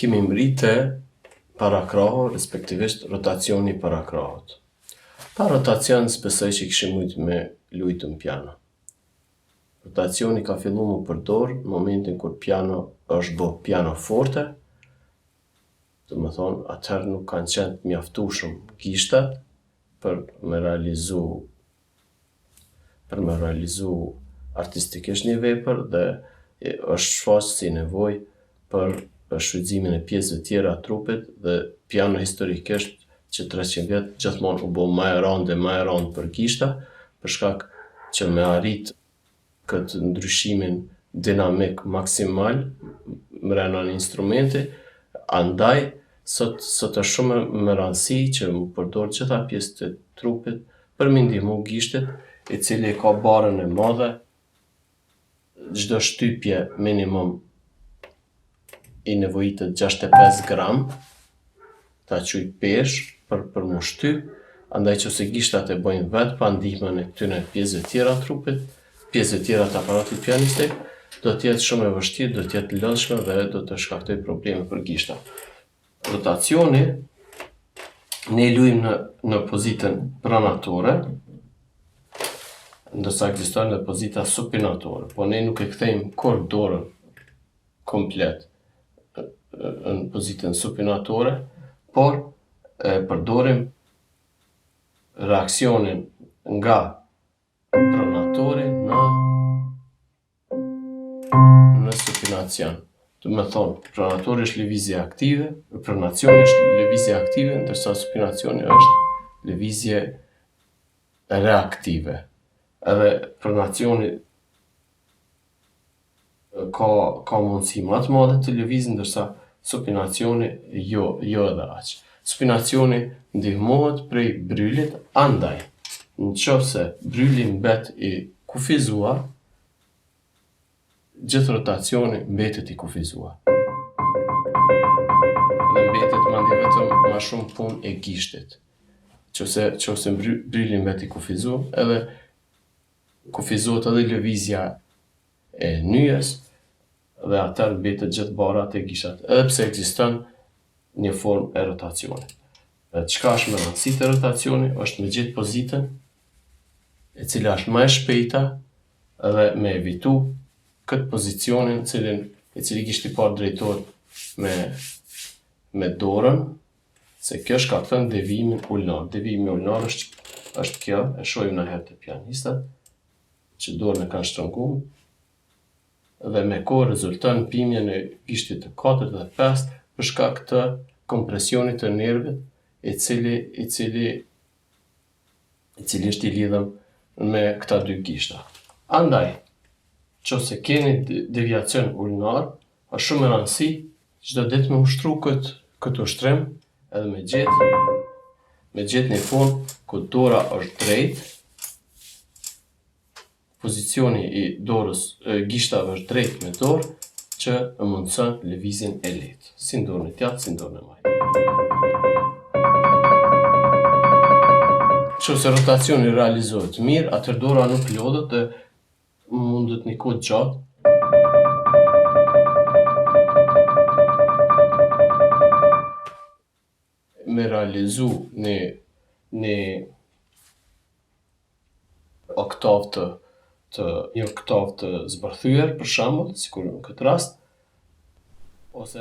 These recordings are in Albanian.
kemi mritë parakrahu, respektivisht rotacioni parakrahut. Pa rotacion s'besoj që kishim mujt me lujtu në piano. Rotacioni ka fillu mu përdor në momentin kur piano është bo piano forte, do me thonë atëherë nuk kanë qenë të mjaftueshëm gishtat për me realizu artistikisht një vepër dhe është shfaq si nevojë për shfrytëzimin e pjesëve tjera të trupit dhe piano historikisht që 300 vjet gjithmonë u bë më e rëndë për gishta për shkak që me arrit këtë ndryshimin dinamik maksimal mrena një instrumenti, andaj sot është shumë me rëndësi që mu përdor gjitha pjesët e trupit për me ndihmu gishtit i cili ka barën e madhe, çdo shtypje minimum i nevojitet 65 gram, ta quaj peshë për mu shtyp, andaj nëse gishtat e bojnë vetë pa ndihmën e këtyre pjesëve tjera të trupit, pjesëve tjera të aparatit pianistik, do t'jetë shumë e vështirë, do t'jetë lodhshme dhe do të shkaktoj probleme për gishtat. Rotacioni, ne luajm në pozitën pronatore, ndërsa ekziston në pozita supinatore, po ne nuk e kthejmë kur dorën komplet në pozitën supinatore, por e përdorim reaksionin nga pronatori në supinacion. Do me thonë, pronatori është lëvizje aktive, pronacioni është lëvizje aktive, ndërsa supinacioni është lëvizje reaktive. Edhe pronacioni ka mundësi më të madhe të lëvizë, ndërsa supinacioni jo edhe aq. Supinacioni ndihmohet prej brylit, andaj nëse bryli mbet i kufizuar, gjithë rotacioni mbetet i kufizuar. Dhe mbetet mandej vetëm ma shumë punë e gishtit. Nëse bryli mbet i kufizuar, edhe kufizohet edhe lëvizja e nyjes dhe atëherë mbetet gjithë bara te gishtat, edhe pse ekziston një formë e rotacionit. Çka është me rëndësi te rotacioni është me gjetë pozitën e cila është më e shpejta dhe me evitu këtë pozicionin i cili gishti parë drejtohet me dorën, se kjo shkakton devijimin ulnar. Devijimi ulnar është kjo, e shohim na herë te pianistat, që dorën e kanë shtrënguar dhe me kohë rezulton pimjen e gishtit të 4 dhe 5 për shkak të kompresionit të nervit i cili është i lidhur me këta dy gishta. Andaj, nëse keni deviacion ulnar, është shumë e rëndësi çdo ditë me ushtru këtë ushtrim edhe me gjetë një formë ku dora është drejt, pozicioni i dorës, gishtave është drejt me dorë, që e mundëson lëvizjen e lehtë, si në dorën e djathtë, si në dorën e majtë. Nëse rotacioni realizohet mirë, atëherë dora nuk lodhet dhe mundet një kohë gjatë me realizu një oktavë një oktavë të zbërthyer, për shembull, sikur në këtë rast, ose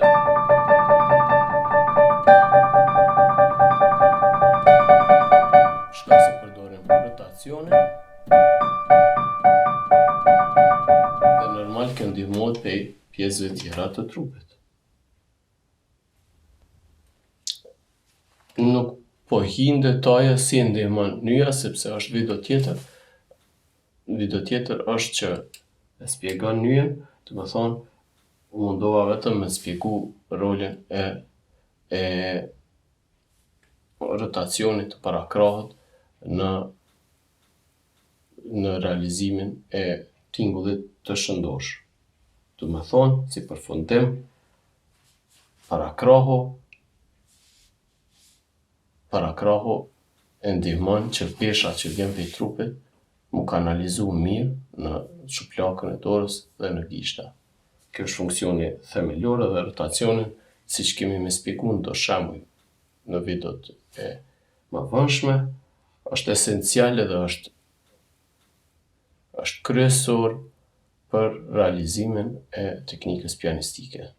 shkak se përdorim rotacionin, dhe normal që ndihmohet prej pjesëve tjera të trupit. Nuk po hi në detaje si ndihmon nyja, sepse është video tjetër. Video tjetër është që e spjegon nyjen, do me thonë, u mundova vetëm me spjegu rolin e rotacionit të parakrahut në realizimin e tingullit të shëndosh. Do me thonë, si përfundim, parakrahu e ndihmon që pesha që vjen prej trupit mu kanalizu mirë në shuplakën e dorës dhe në gishta. Kjo është funksioni themelor dhe rotacionin si që kemi me spiku në do shamuj në videot e më vonshme, është esenciale dhe është kryesor për realizimin e teknikës pianistike.